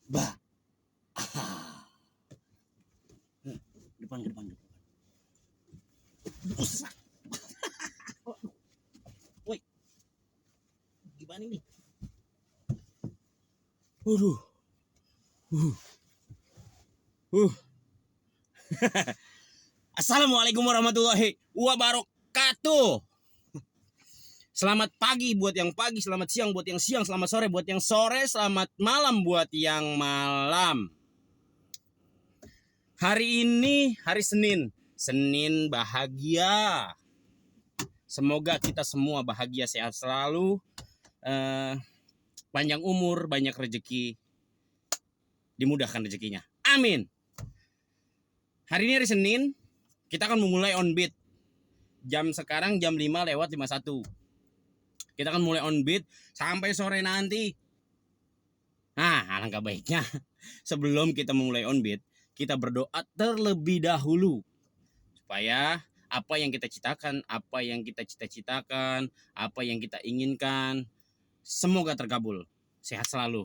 Bah. Ah. Depan. Buset. Woi. Gimana ini? Waduh. Assalamualaikum warahmatullahi wabarakatuh. Selamat pagi buat yang pagi, selamat siang buat yang siang, selamat sore buat yang sore, selamat malam buat yang malam. Hari ini hari Senin. Senin bahagia. Semoga kita semua bahagia, sehat selalu, panjang umur, banyak rezeki, dimudahkan rezekinya. Amin. Hari ini hari Senin, kita akan memulai on beat. Sekarang jam 5:51. Kita akan mulai on beat sampai sore nanti. Nah, alangkah baiknya sebelum kita memulai on beat, kita berdoa terlebih dahulu supaya apa yang kita citakan, apa yang kita cita-citakan, apa yang kita inginkan, semoga terkabul. Sehat selalu.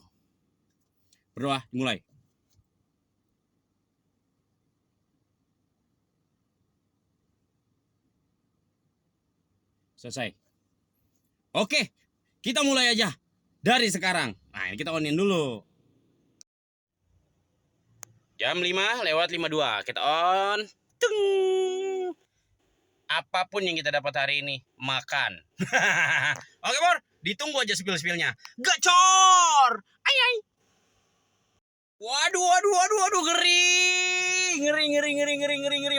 Berdoa, dimulai. Selesai. Oke, kita mulai aja dari sekarang. Nah, ini kita onin dulu. Jam 5:52, kita on. Tung. Apapun yang kita dapat hari ini, makan. Oke, Bor, ditunggu aja spill-spillnya. Gacor! Ay. Waduh, ngeri.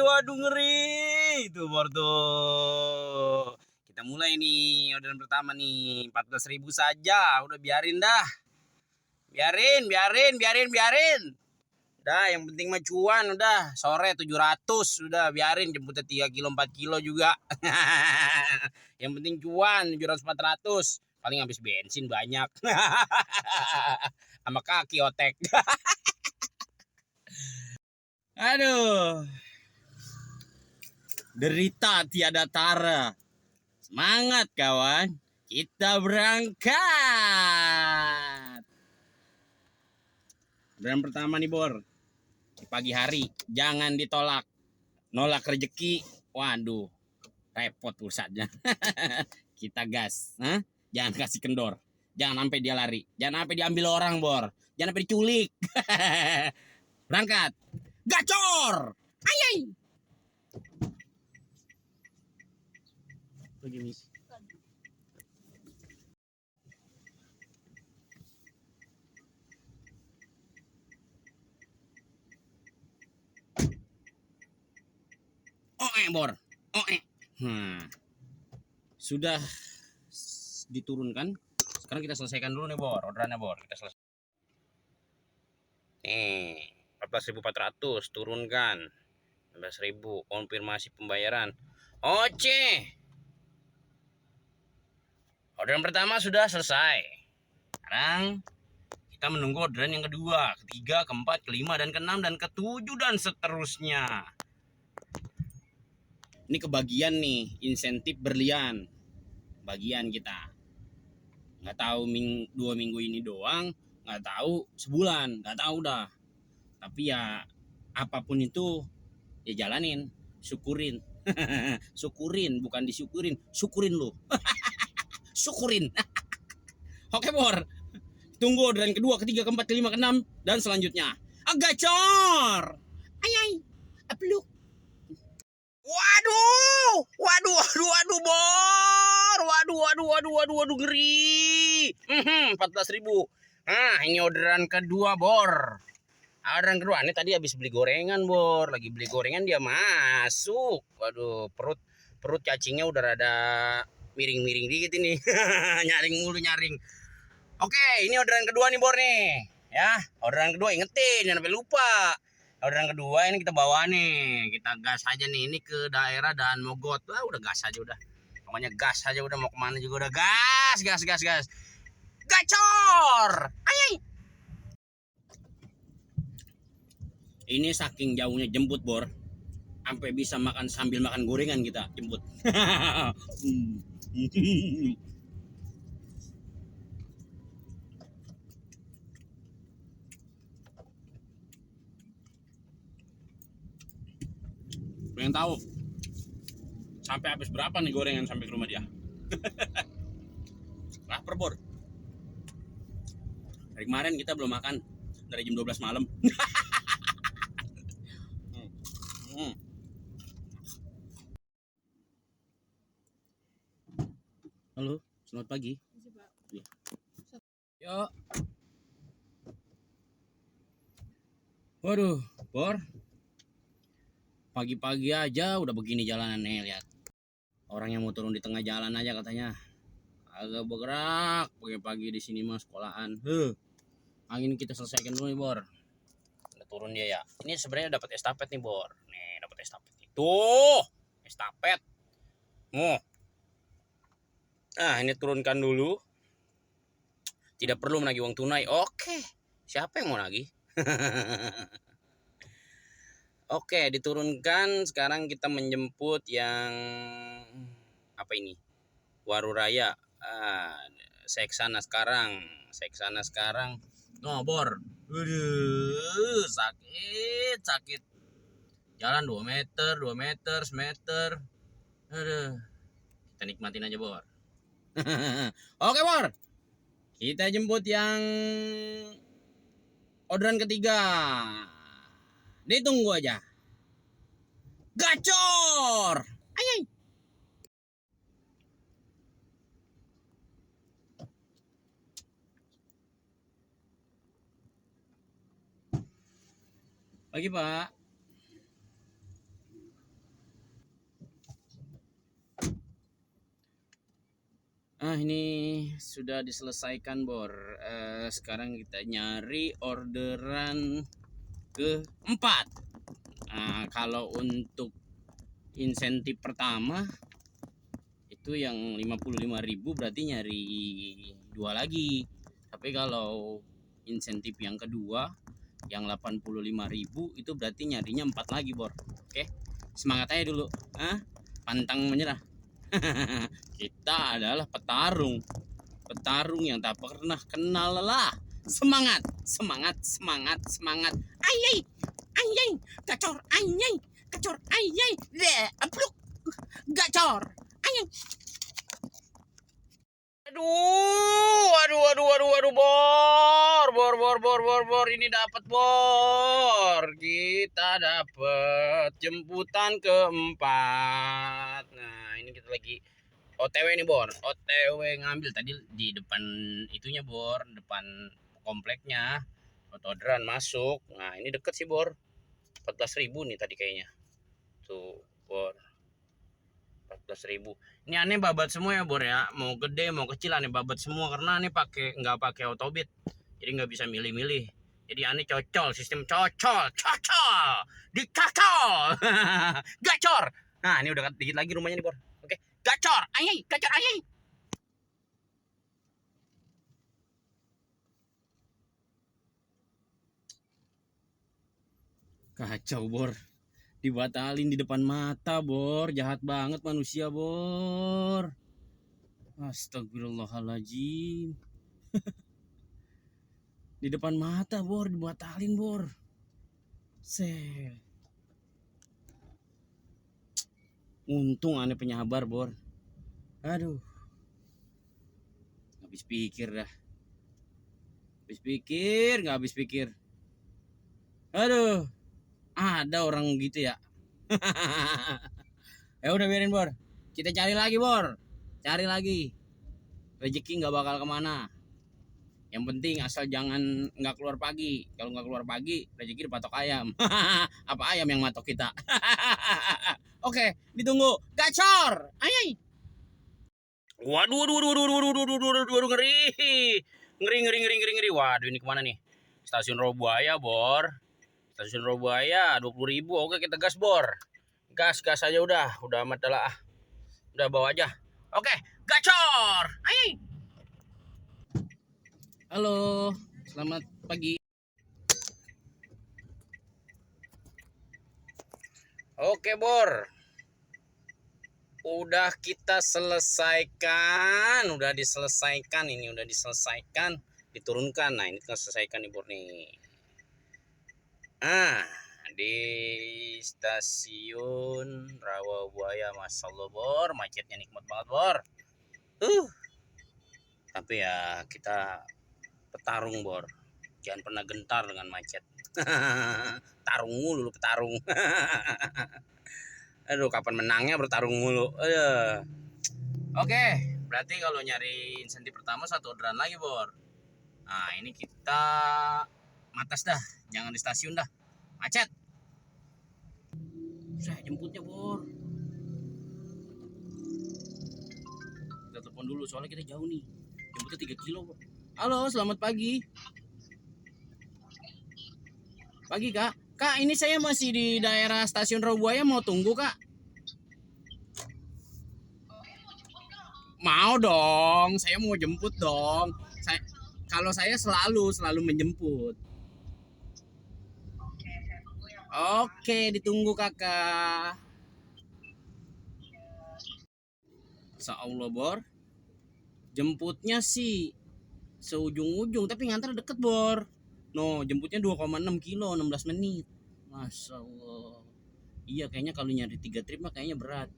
Waduh, ngeri. Tuh, Bor, tuh. Kita mulai nih, orderan pertama nih, 14.000 saja. Udah biarin dah. Biarin. Udah, yang penting mah cuan, udah. Sore 700, udah biarin jemputnya 3 kilo 4 kilo juga. Yang penting cuan 700 400. Paling habis bensin banyak. Sama kaki otek. Aduh. Derita tiada tara. Semangat kawan, kita berangkat. Dan pertama nih, Bor, di pagi hari jangan ditolak. Nolak rezeki, waduh, repot urusannya. Kita gas, jangan kasih kendor, jangan sampai dia lari, jangan sampai diambil orang, Bor, jangan sampai diculik. Berangkat, gacor, ayai. Begini. Bor. Sudah diturunkan. Sekarang kita selesaikan dulu nih, Bor. Orderannya, Bor. Kita selesai. Nih, 14.400 turunkan. 16.000 konfirmasi pembayaran. Oke. Orderan pertama sudah selesai. Sekarang kita menunggu orderan yang kedua, ketiga, keempat, kelima, dan keenam, dan ketujuh, dan seterusnya. Ini kebagian nih, insentif berlian. Bagian kita. Nggak tahu 2 minggu ini doang, nggak tahu sebulan, nggak tahu dah. Tapi ya apapun itu ya jalanin, syukurin. Syukurin, bukan disyukurin, syukurin lu. Syukurin. Oke, Bor. Tunggu orderan kedua, ketiga, keempat, kelima, keenam, dan selanjutnya. Gacor. Ayai. Apluk. Waduh, Bor. Waduh, ngeri. 14.000. Nah, ini orderan kedua, Bor. Orderan kedua, ini tadi habis beli gorengan, Bor. Lagi beli gorengan dia masuk. Waduh, perut cacingnya udah rada miring-miring dikit ini. Nyaring. Oke, ini orderan kedua nih, Bor nih. Ya, orderan kedua ingetin, jangan sampai lupa. Orderan kedua ini kita bawa nih. Kita gas aja nih, ini ke daerah Dan Mogot. Wah, udah gas aja udah. Pokoknya gas aja udah, mau kemana juga udah gas. Gacor. Ayai. Ini saking jauhnya jemput, Bor. Sampai bisa makan sambil makan gorengan kita jemput. Pengen tahu sampai habis berapa nih gorengan sampai ke rumah dia. Lapar, Bor. Dari kemarin kita belum makan dari jam 12 malam. Hmm. Halo, selamat pagi. Yuk. Waduh, Bor. Pagi-pagi aja udah begini jalanan nih, lihat. Orang yang mau turun di tengah jalan aja katanya agak bergerak pagi-pagi di sini mah sekolahan. Angin kita selesaikan dulu nih, Bor. Udah turun dia ya. Ini sebenarnya dapat estafet nih, Bor. Nih, dapat estafet. Tuh, estafet. Nah, ini turunkan dulu. Tidak perlu menagih uang tunai. Oke. Siapa yang mau nagih? Oke, diturunkan. Sekarang kita menjemput yang apa ini? Waru Raya. Saya kesana sekarang. No, Bor. Waduh, sakit. Jalan 2 meter, semeter. Aduh. Kita nikmatin aja, Bor. Oke, Bor. Kita jemput yang orderan ketiga. Ditunggu aja. Gacor. Ayai. Pagi, Pak. Ini sudah diselesaikan, Bor. Sekarang kita nyari orderan keempat. Kalau untuk insentif pertama itu yang 55.000 berarti nyari 2 lagi. Tapi kalau insentif yang kedua yang 85.000 itu berarti nyarinya 4 lagi, Bor. Oke. Semangat aja dulu. Pantang menyerah. Kita adalah petarung yang tak pernah kenal lelah. Semangat. Ayai, gacor, ayai, apluk, gacor, ayai. Aduh, Bor, ini dapat, Bor. Kita dapat jemputan keempat. Nah, ini kita lagi OTW nih, Bor. OTW ngambil tadi di depan itunya, Bor, depan kompleknya. Orderan masuk. Nah, ini deket sih, Bor. 14.000 nih tadi kayaknya. Tuh, Bor. 14.000. Ini aneh babat semua ya, Bor ya. Mau gede mau kecil aneh babat semua karena aneh nggak pakai autobit. Jadi nggak bisa milih-milih. Jadi aneh sistem cocol, dicocol. Gacor. Nah, ini udah dikit lagi rumahnya nih, Bor. Oke. Gacor, ayai. Kacau, Bor. Dibatalin di depan mata, Bor. Jahat banget manusia, Bor. Astagfirullahaladzim. Di depan mata, Bor, dibatalin, Bor. Untung aneh penyabar, Bor. Aduh. Habis pikir dah. Nggak habis pikir. Aduh. Ada orang gitu ya. Ya udah biarin, Bor. Kita cari lagi, Bor. Cari lagi. Rezeki nggak bakal kemana. Yang penting asal jangan nggak keluar pagi. Kalau nggak keluar pagi, rezeki dipatok ayam. Apa ayam yang matok kita? Oke, ditunggu. Gacor. Ayai. Waduh, ngeri. Waduh, ini kemana nih? Stasiun Robuaya, Bor. Stasiun Robuaya 20.000. Oke, kita gas, Bor. Gas aja udah amat dah. Udah bawa aja. Oke, gacor. Ayai. Halo, selamat pagi. Oke, Bor. Udah kita selesaikan, udah diselesaikan, diturunkan. Nah, ini kita selesaikan nih, Bor nih. di stasiun Rawabuaya. Masya Allah Bor, macetnya nikmat banget Bor. Tapi ya kita petarung Bor, jangan pernah gentar dengan macet. Tarung mulu lu petarung. Aduh, kapan menangnya bertarung mulu. Aduh. Oke, berarti kalau nyari insentif pertama 1 orderan lagi Bor. Nah ini kita matas dah, jangan di stasiun dah, macet. Saya jemputnya Bor. Kita telepon dulu soalnya kita jauh nih. Jemputnya 3 kilo Bor. Halo, selamat pagi. Pagi Kak. Kak, ini saya masih di daerah stasiun Rawabuaya, mau tunggu Kak. Mau dong, saya mau jemput dong. Kalau saya selalu menjemput. Oke, ditunggu Kakak. Insya Allah Bor. Jemputnya sih seujung-ujung, tapi ngantar deket Bor. No, jemputnya 2,6 kilo, 16 menit. Masya Allah. Iya, kayaknya kalau nyari 3 trip mah kayaknya berat.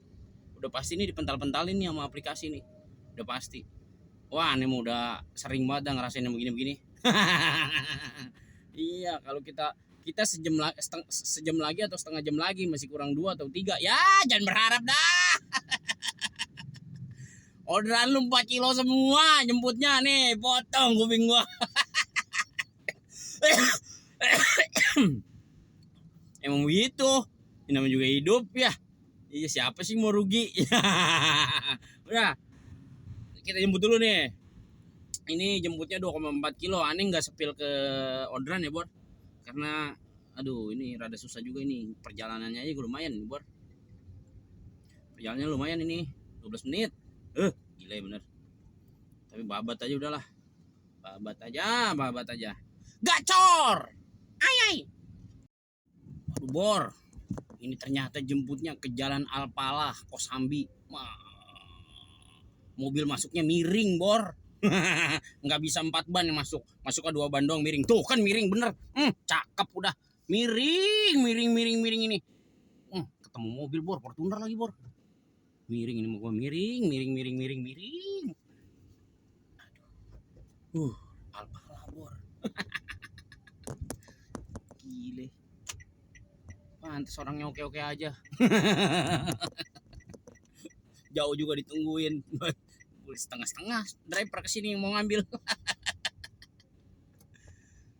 Udah pasti nih dipental-pentalin nih sama aplikasi nih. Udah pasti. Wah, ini mau udah sering banget ngerasain yang begini-begini. Iya, kalau kita sejam lagi atau setengah jam lagi masih kurang 2 atau 3. Ya, jangan berharap dah. Orderan lu 4 kilo semua, jemputnya nih, potong kuping gua. Emang begitu. Ini namanya juga hidup ya. Iya, siapa sih mau rugi? Udah, kita jemput dulu nih. Ini jemputnya 2,4 kilo. Aneh nggak sepil ke orderan ya Bor. Karena aduh ini rada susah juga ini. Perjalanannya aja lumayan nih Bor. Perjalanannya lumayan ini, 12 menit. Gila ya bener. Tapi babat aja udahlah. Babat aja. Gacor. Ay. Aduh Bor. Ini ternyata jemputnya ke Jalan Alpalah, Kosambi. Mobil masuknya miring Bor. Nggak bisa 4 ban yang masuk ke 2 ban doang miring. Tuh kan miring bener. Cakep udah. Miring ini. Ketemu mobil Bor, Fortuner lagi Bor. Miring ini mau gua miring. Aduh. Alpalah Bor. Gile. Pantes orangnya oke-oke aja. Jauh juga ditungguin. Setengah-setengah driver kesini mau ngambil.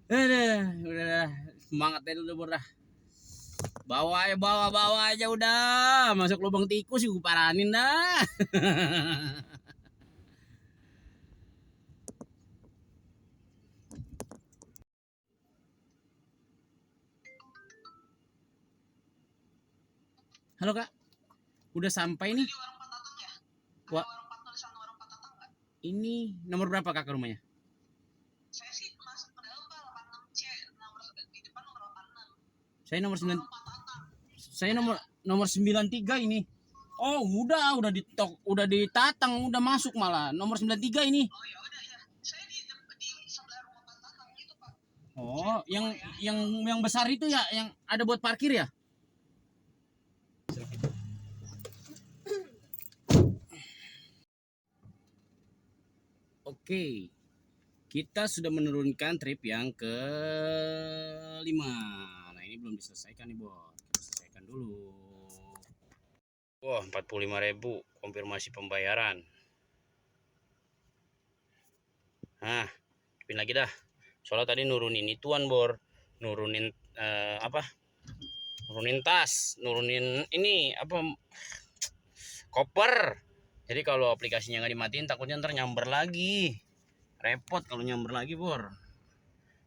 Udah semangat aja dulu Bor dah. Bawa aja udah. Masuk lubang tikus gue paranin dah. Halo Kak, udah sampai nih. Wah, ini nomor berapa Kak ke rumahnya? Saya sih masuk ke dalam Pak, 86C, nomor di depan nomor 86. Saya nomor 9. Saya nomor 93 ini. Oh, udah ditatang, udah masuk malah. Nomor 93 ini. Oh ya udah ya. Saya di sebelah rumah Pak Tatang itu, Pak. Oh, yang besar itu ya, yang ada buat parkir ya? Oke, kita sudah menurunkan trip yang ke-5. Nah ini belum diselesaikan nih Bor, kita selesaikan dulu. Wah 45.000 konfirmasi pembayaran. Nah, pin lagi dah. Soalnya tadi nurunin ituan Bor, nurunin nurunin tas, nurunin ini koper. Jadi kalau aplikasinya nggak dimatiin takutnya ntar nyamber lagi. Repot kalau nyamber lagi Bor.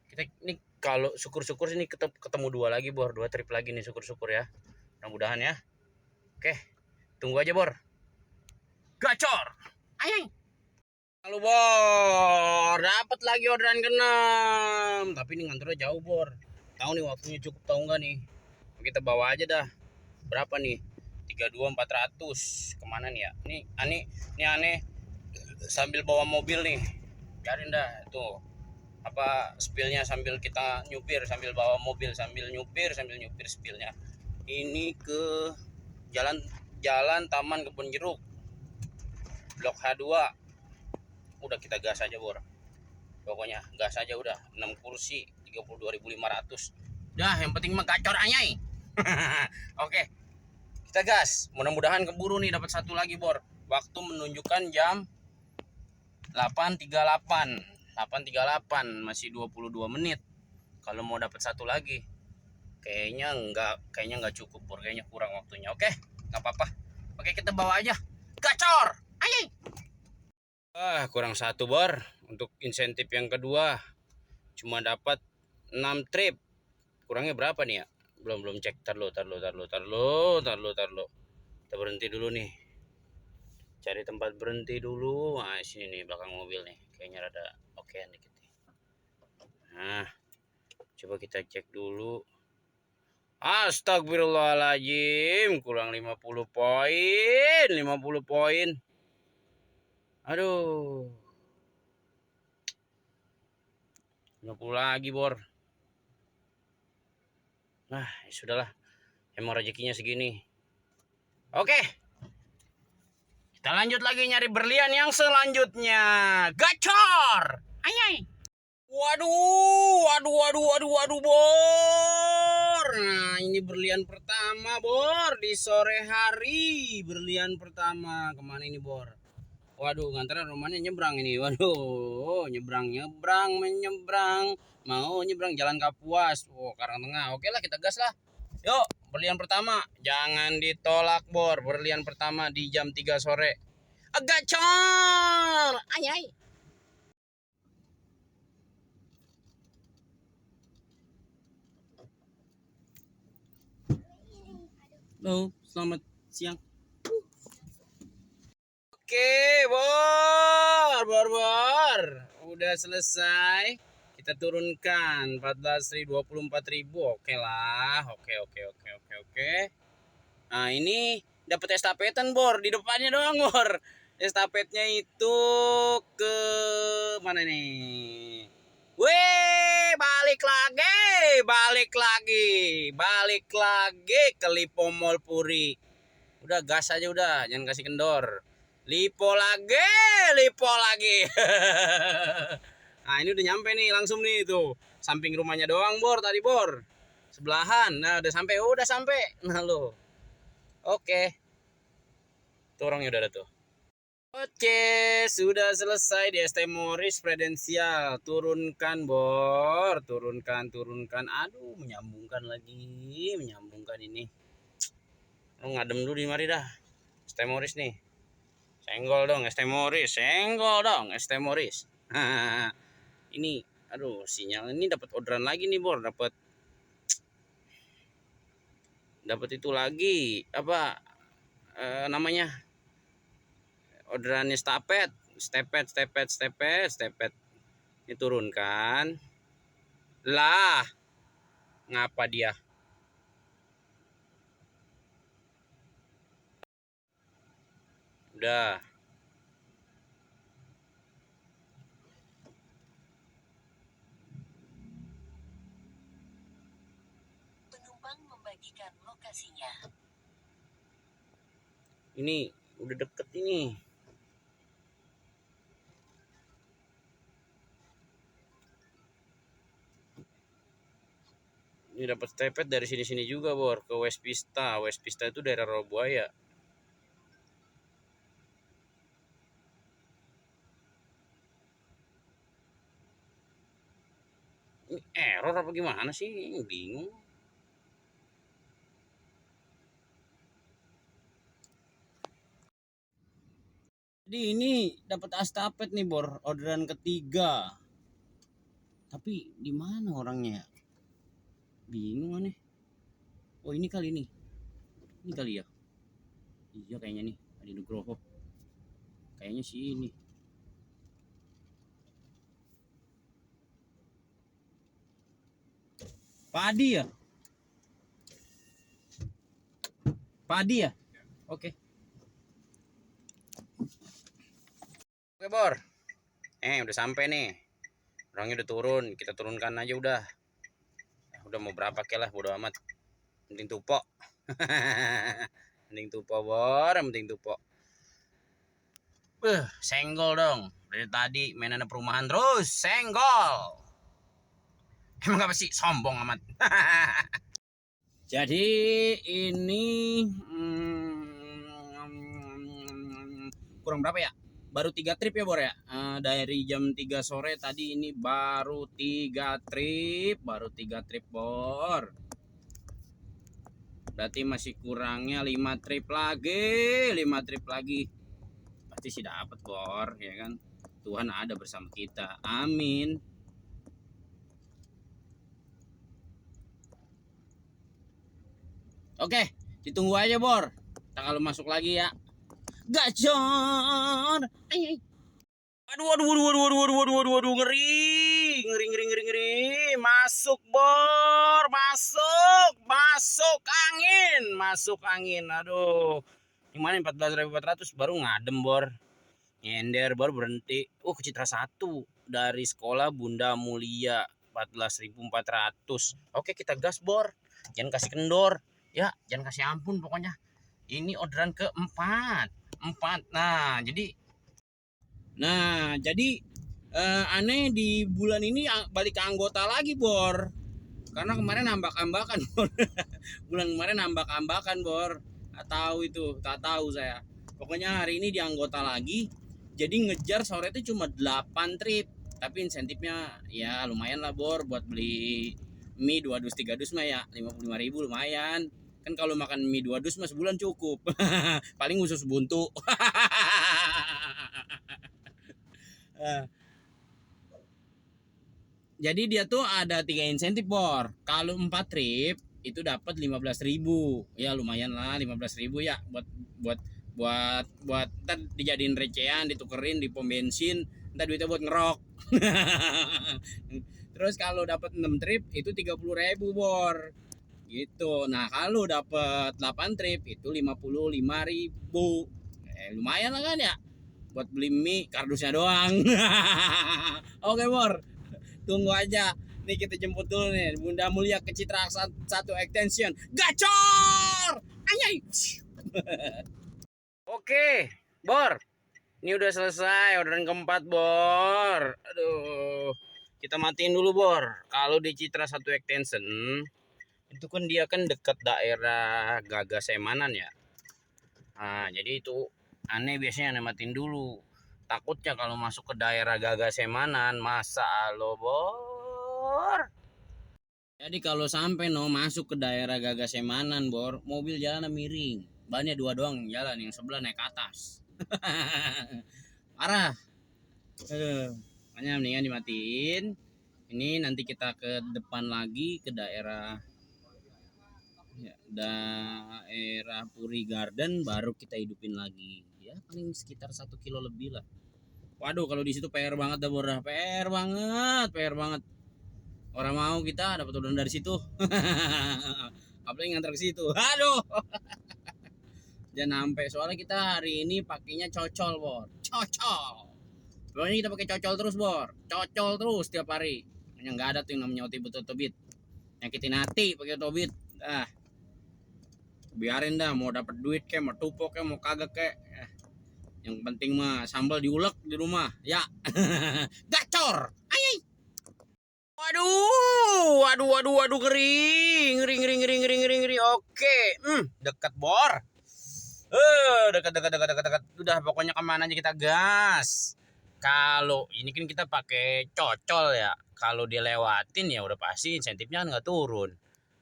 Kita ini kalau syukur-syukur ini ketemu 2 lagi Bor, 2 trip lagi nih syukur-syukur ya. Mudah-mudahan ya. Oke, tunggu aja Bor. Gacor. Ayang. Halo Bor, dapat lagi orderan ke-6. Tapi ini ngantornya jauh Bor. Tahu nih waktunya cukup tahu nggak nih? Kita bawa aja dah. Berapa nih? 32.400. Kemana nih ya? Ini aneh sambil bawa mobil nih. Cariin dah tuh. apa spillnya sambil kita nyupir, sambil bawa mobil, sambil nyupir spillnya. Ini ke jalan Taman Kebun Jeruk, Blok H2. Udah kita gas aja bor, pokoknya gas aja udah. 6 kursi 32.500. Dah yang penting mah gacor anyai. Oke, kita gas, mudah-mudahan keburu nih dapat satu lagi bor. Waktu menunjukkan jam 8.38, masih 22 menit. Kalau mau dapat satu lagi kayaknya nggak cukup bor, kayaknya kurang waktunya. Oke, nggak apa-apa. Oke, kita bawa aja, gacor anyai. Kurang satu bor untuk insentif yang kedua, cuma dapat 6 trip. Kurangnya berapa nih ya? Belum cek. Tar lo. Kita berhenti dulu nih, cari tempat berhenti dulu. Nah sini nih, belakang mobil nih, kayaknya rada okean dikit nih. Nah coba kita cek dulu. Astagfirullahaladzim, kurang 50 poin. Aduh, 50 lagi bor. Nah ya sudahlah, emang rezekinya segini. Oke, kita lanjut lagi nyari berlian yang selanjutnya. Gacor ayai. Waduh bor. Nah ini berlian pertama bor, di sore hari. Berlian pertama kemana ini bor? Waduh, nganterin rumahnya nyebrang ini. Waduh, menyebrang. Mau nyebrang Jalan Kapuas. Oh, Karangtengah. Oke lah, kita gas lah. Yuk, berlian pertama. Jangan ditolak bor, berlian pertama di jam 3 sore. Gacor ayai. Halo, selamat siang. Oke, bor. Udah selesai. Kita turunkan 24.000. Oke lah. Oke. Nah, ini dapat estapetan bor, di depannya doang bor. Estafetnya itu ke mana nih? Weh, balik lagi ke Lipo Mall Puri. Udah gas aja udah, jangan kasih kendor. Lipo lagi. Nah ini udah nyampe nih, langsung nih tuh. Samping rumahnya doang bor tadi bor. Sebelahan. Nah udah sampai. Nah lo. Oke. Tuh orangnya udah ada tuh. Oke, sudah selesai di ST Morris Prudential. Turunkan bor, turunkan. Aduh, menyambungkan ini. Lo ngadem dulu di mari dah. ST Morris nih. Senggol dong ST Morris. Ini aduh, sinyal ini dapat orderan lagi nih bor, dapat itu lagi apa namanya, orderannya stepet. Diturunkan lah, ngapa dia udah. Penumpang membagikan lokasinya. Ini udah deket ini. Ini dapat stepet dari sini juga bor, ke West Vista. West Vista itu daerah Rawabuaya. Ini error apa gimana sih? Bingung. Jadi ini dapat astapet nih bor, orderan ketiga. Tapi di mana orangnya? Bingung aneh. Oh ini kali nih. Ini kali ya. Iya kayaknya nih, Adi Nugroho. Kayaknya sih ini. Padi ya? Oke. Oke bor. Udah sampai nih. Orangnya udah turun, kita turunkan aja udah. Udah mau berapa ke lah, bodo amat. Penting tupo. Penting tupo bor, penting tupo. Senggol dong. Dari tadi mainan perumahan terus, senggol. Emang apa sih, sombong amat. Jadi ini kurang berapa ya? Baru 3 trip ya Bor ya. Dari jam 3 sore tadi ini baru 3 trip, Bor. Berarti masih kurangnya 5 trip lagi. Pasti sih dapat Bor, ya kan? Tuhan ada bersama kita. Amin. Oke, ditunggu aja Bor. Kita kalau masuk lagi ya. Gacor. Aduh, ngeri. Masuk Bor, masuk angin. Aduh, gimana 14.400 baru ngadem Bor. Nyender baru berhenti. Ke Citra 1 dari sekolah Bunda Mulia 14.400. Oke, kita gas Bor. Jangan kasih kendor. Ya, jangan kasih ampun pokoknya. Ini orderan keempat. Nah, jadi aneh di bulan ini balik ke anggota lagi Bor. Karena kemarin nambah-ambakan Bor. Bulan kemarin nambah-ambakan Bor. Tak tahu saya. Pokoknya hari ini di anggota lagi. Jadi ngejar sore itu cuma 8 trip. Tapi insentifnya ya lumayan lah Bor, buat beli mie 2 dus 3 dus mah ya 55.000 lumayan. Kan kalau makan mie 2 dus mah sebulan cukup. Paling usus buntu. Jadi dia tuh ada 3 insentif Bor. Kalau 4 trip itu dapat 15.000. Ya lumayan lah 15.000 ya buat ntar dijadiin recehan, ditukerin di pom bensin, ntar duitnya buat ngerok. Terus kalau dapat 6 trip itu 30.000 Bor. Gitu. Nah, kalau dapat 8 trip itu 55.000. Lumayan lah kan ya. Buat beli mie kardusnya doang. Oke Bor, tunggu aja. Nih kita jemput dulu nih Bunda Mulia ke Citra 1 Extension. Gacor! Ayai. Oke, Bor. Ini udah selesai orderan keempat Bor. Aduh, kita matiin dulu Bor. Kalau di Citra 1 Extension itu kan dia kan dekat daerah Gagas Emanan ya. Nah, jadi itu aneh biasanya nematin dulu. Takutnya kalau masuk ke daerah Gagas Emanan, masa lo Bor. Jadi kalau sampai masuk ke daerah Gagas Emanan Bor, mobil jalan miring. Bannya 2 doang jalan, yang sebelah naik ke atas. Parah. Makanya mendingan dimatiin. Ini nanti kita ke depan lagi ke daerah Puri Garden, baru kita hidupin lagi ya, paling sekitar 1 kilo lebih lah. Waduh, kalau di situ PR banget dah Bor, PR banget. Orang mau kita dapat orderan dari situ. Apalagi ngantar ke situ. Aduh. Jangan sampai, soalnya kita hari ini pakainya cocol Bor. Pokoknya kita pakai cocol terus Bor. Cocol terus tiap hari. Yang nggak ada tuh yang namanya otobit. Nyakitin hati pakai otobit. Biarin dah, mau dapat duit kayak mau tupok kayak mau kagak kayak. Yang penting mah sambal diulek di rumah ya. Gacor. Ayai. Waduh, ngeri. Oke, dekat Bor. Dekat. Udah pokoknya kemana aja kita gas. Kalau ini kan kita pakai cocol ya. Kalau dilewatin ya udah pasti insentifnya kan nggak turun.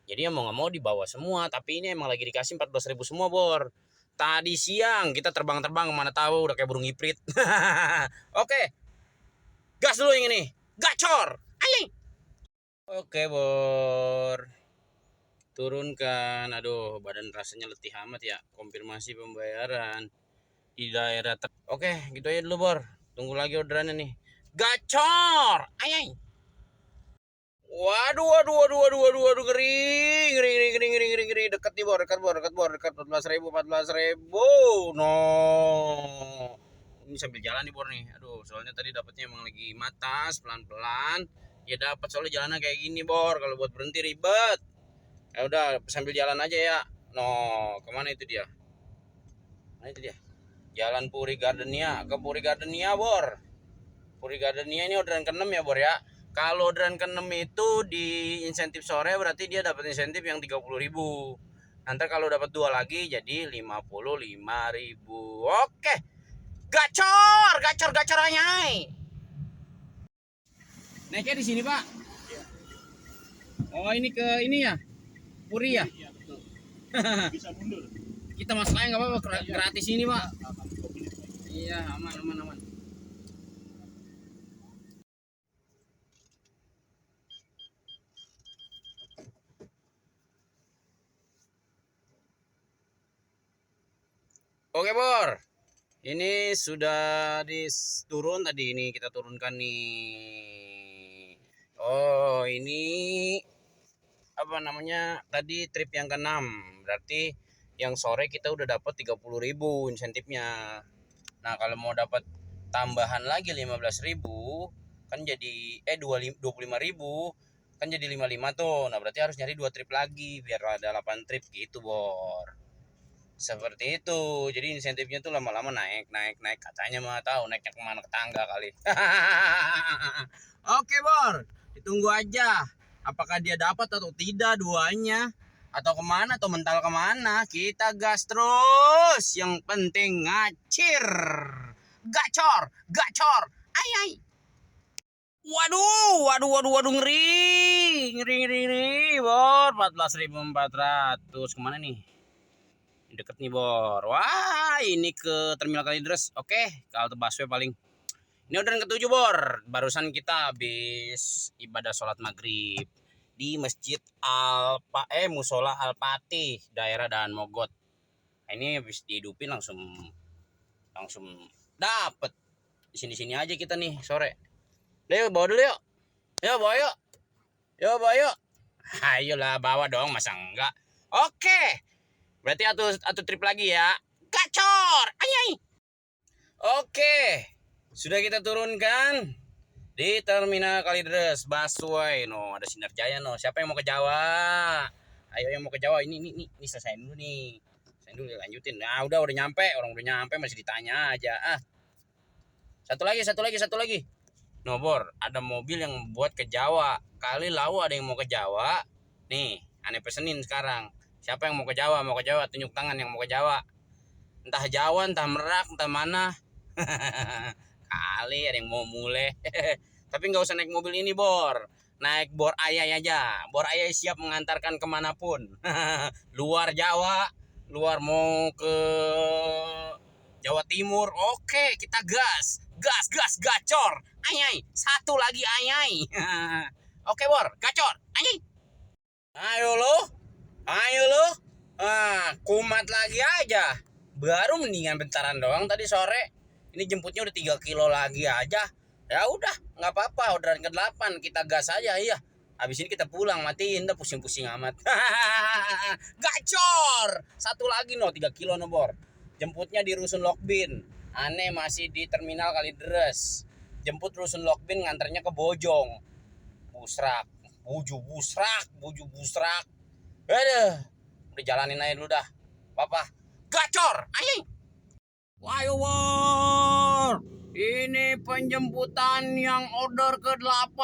Jadi ya mau nggak mau dibawa semua. Tapi ini emang lagi dikasih 14.000 semua Bor. Tadi siang kita terbang mana tahu udah kayak burung iprit. Oke, gas dulu yang ini. Gacor. Ayy. Oke Bor, turunkan. Aduh, badan rasanya letih amat ya. Konfirmasi pembayaran di daerah Oke, gitu aja dulu Bor. Tunggu lagi orderannya nih. Gacor. Ayai. Waduh, ngeri. Dekat nih Bor, dekat 14.000. No. Ini sambil jalan nih Bor nih. Aduh, soalnya tadi dapatnya emang lagi matas pelan-pelan. Ya dapat soalnya jalannya kayak gini Bor. Kalau buat berhenti ribet. Ya udah sambil jalan aja ya. No, kemana itu dia? Nah itu dia. Jalan Puri Gardenia ke Puri Gardenia Bor. Puri Gardenia ini orderan ke-6 ya Bor ya. Kalau orderan ke-6 itu di insentif sore berarti dia dapat insentif yang 30.000. Nanti kalau dapat 2 lagi jadi 55.000. Oke. Gacor, gacor, gacor anyai. Naiknya di sini, Pak. Oh, ini ke ini ya. Puri ya? Iya betul. Bisa mundur. Kita masalahnya nggak apa-apa, gratis ini Pak. Iya, aman, aman, aman. Oke Bor, ini sudah diturun tadi, ini kita turunkan nih. Oh ini apa namanya, tadi trip yang ke-6, berarti yang sore kita udah dapat 30.000 insentifnya. Nah kalau mau dapat tambahan lagi 15.000 kan jadi 25.000 kan jadi 55 tuh. Nah berarti harus nyari 2 trip lagi biar ada 8 trip gitu Bor. Seperti itu. Jadi insentifnya tuh lama-lama naik katanya mah tahu naiknya kemana, ke tangga kali. Oke Bor, ditunggu aja apakah dia dapat atau tidak duanya, atau kemana, atau mental kemana. Kita gas terus, yang penting ngacir. Gacor, gacor, ay. Waduh, ngeri Bor. 14.400 kemana nih? Deket nih Bor. Wah ini ke Terminal Kalideres. Oke, ke halte busway paling. Ini orderan ke-7 Bor. Barusan kita habis ibadah sholat maghrib di Masjid Musola Al-Patih, daerah Daan Mogot. Nah, ini habis dihidupin langsung dapet. Di sini aja kita nih sore. Yuk bawa dulu yuk. Yuk bawa yuk. Yuk bawa yuk. Ayolah bawa dong, masa enggak. Oke. Berarti atu trip lagi ya. Gacor. Ayai. Oke. Sudah kita turunkan di Terminal Kalideres busway. No, ada Sinar Jaya no. Siapa yang mau ke Jawa? Ayo yang mau ke Jawa, ini selesaiin dulu nih. Selesaiin dulu lanjutin. Nah, udah nyampe. Orang udah nyampe masih ditanya aja. Satu lagi. No, Bor, ada mobil yang buat ke Jawa. Kali lau ada yang mau ke Jawa. Nih, aneh pesenin sekarang. Siapa yang mau ke Jawa? Tunjuk tangan yang mau ke Jawa. Entah Jawa, entah Merak, entah mana. Kali ada yang mau mulai. Tapi nggak usah naik mobil ini Bor, naik Bor Ayai aja. Bor Ayai siap mengantarkan kemanapun. Luar Jawa, luar mau ke Jawa Timur. Oke, kita gas gacor. Ayai, satu lagi ayai. Oke Bor, gacor. Ayai. Ayo lo. Kumat lagi aja. Baru mendingan bentaran doang tadi sore. Ini jemputnya udah 3 kilo lagi aja. Ya udah, nggak apa-apa. Orderan ke-8 kita gas aja ya. Habis ini kita pulang, matiin dah pusing-pusing amat. Gacor. Satu lagi 3 kilo Bor. Jemputnya di Rusun Lokbin. Aneh masih di Terminal Kalideres. Jemput Rusun Lokbin, nganternya ke Bojong. Buju busrak. Aduh. Udah jalanin aja dulu dah. Papa. Gacor. Anjing. Ayo Bor, ini penjemputan yang order ke-8.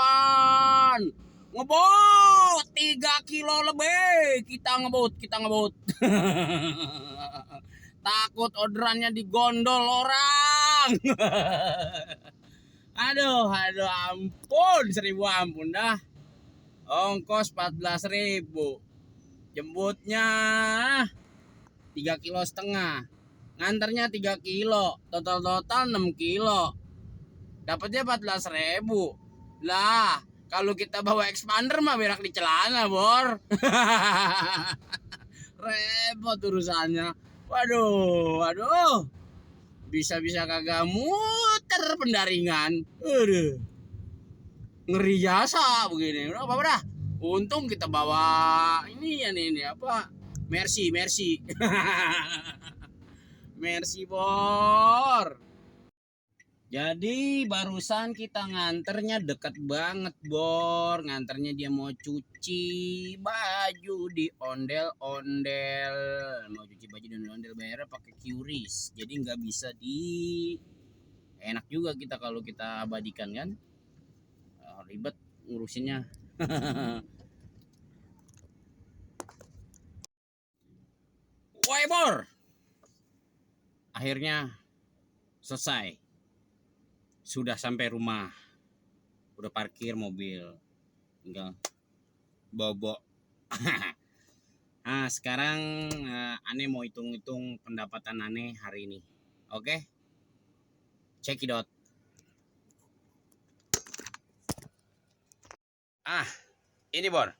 Ngebut 3 kilo lebih. Kita ngebut. Takut orderannya digondol orang. Aduh ampun, 1.000 ampun dah. Ongkos 14.000. Jemputnya 3,5 kilo. Nganternya 3 kilo, total 6 kilo. Dapatnya 14.000. Lah, kalau kita bawa expander mah berak di celana, Bor. Repot urusannya. Waduh. Bisa-bisa kagak muter pendaringan. Aduh. Ngeri jasa begini. Udah apa dah? Untung kita bawa ini apa? Mercy. Mercy Bor. Jadi barusan kita nganternya deket banget Bor. Nganternya dia mau cuci baju di ondel-ondel. Mau cuci baju di ondel-ondel, bayarnya pakai QRIS. Jadi nggak bisa enak juga kita kalau kita abadikan kan. Ribet ngurusinnya. Woi Bor. Akhirnya selesai. Sudah sampai rumah. Udah parkir mobil. Tinggal bobo. Nah, sekarang Ane mau hitung-hitung pendapatan Ane hari ini. Oke? Check it out. Ini Bor.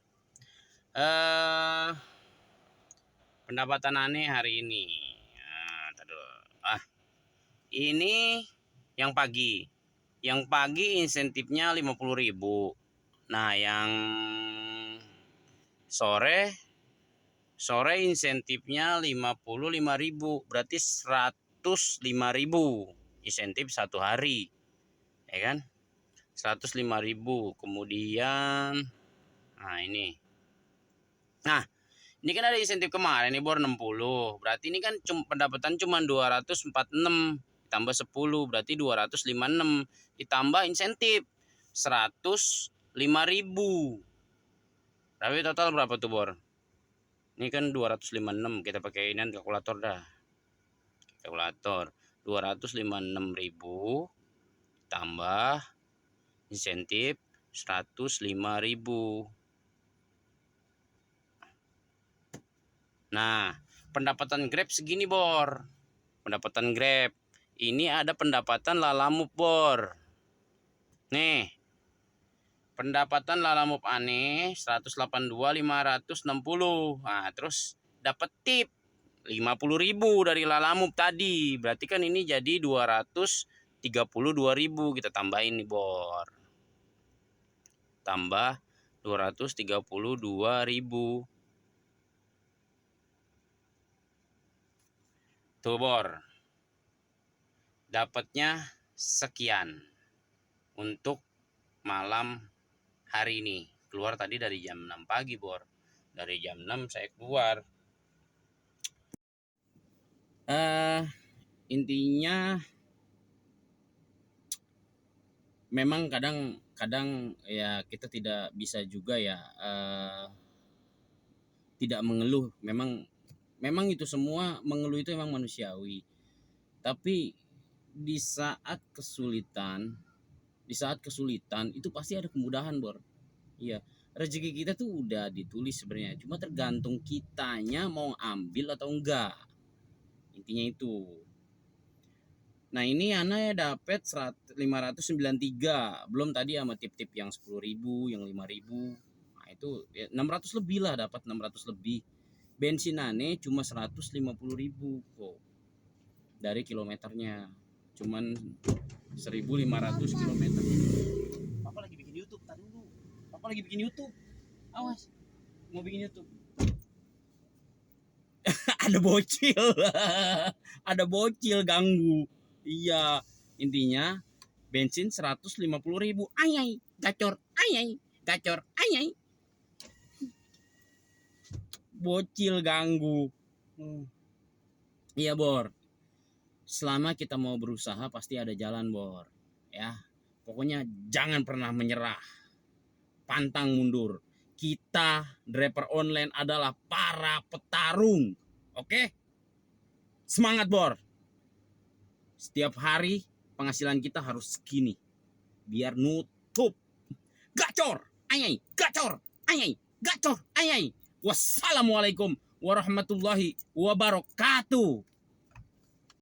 Pendapatan Ane hari ini. Ini yang pagi. Yang pagi insentifnya 50.000. Nah, yang sore insentifnya 55.000. Berarti 105.000 insentif satu hari. Ya kan? 105.000. Kemudian ini. Nah, ini kan ada insentif kemarin nih Bor 60. Berarti ini kan pendapatan cuma 246 tambah 10 berarti 256 ditambah insentif 105.000. Tapi total berapa tuh Bor? Ini kan 256, kita pakai ini kalkulator dah. Kalkulator 256.000 tambah insentif 105.000. Nah, pendapatan Grab segini Bor. Pendapatan Grab. Ini ada pendapatan Lalamove Bor. Nih. Pendapatan Lalamove Ane 182.560. Nah, terus dapat tip 50.000 dari Lalamove tadi. Berarti kan ini jadi 232.000. Kita tambahin nih Bor. Tambah 232.000. Tuh Bor. Dapatnya sekian untuk malam hari ini. Keluar tadi dari jam 6 pagi Bor. Dari jam 6 saya keluar. Intinya memang kadang ya kita tidak bisa juga ya tidak mengeluh. Memang itu semua mengeluh itu memang manusiawi. Tapi di saat kesulitan itu pasti ada kemudahan Bor. Iya, rezeki kita tuh udah ditulis sebenarnya, cuma tergantung kitanya mau ambil atau enggak. Intinya itu. Nah, ini Ana dapat 593, belum tadi sama tip-tip yang 10.000, yang 5.000. Nah, itu ya, 600 lebih lah, dapat 600 lebih. Bensin Ane cuma 150.000 kok. Dari kilometernya cuman 1.500 kilometer. Papa lagi bikin YouTube, tadi dulu. Papa lagi bikin YouTube. Awas, mau bikin YouTube. Ada bocil. Ada bocil ganggu. Iya, intinya bensin 150.000. Ayai, gacor, ayai, gacor, ayai. Bocil ganggu. Iya Bor. Selama kita mau berusaha pasti ada jalan Bor. Ya, pokoknya jangan pernah menyerah. Pantang mundur. Kita driver online adalah para petarung. Oke? Semangat Bor. Setiap hari penghasilan kita harus segini. Biar nutup. Gacor, ayai, gacor, ayai, gacor, ayai. Wassalamualaikum warahmatullahi wabarakatuh.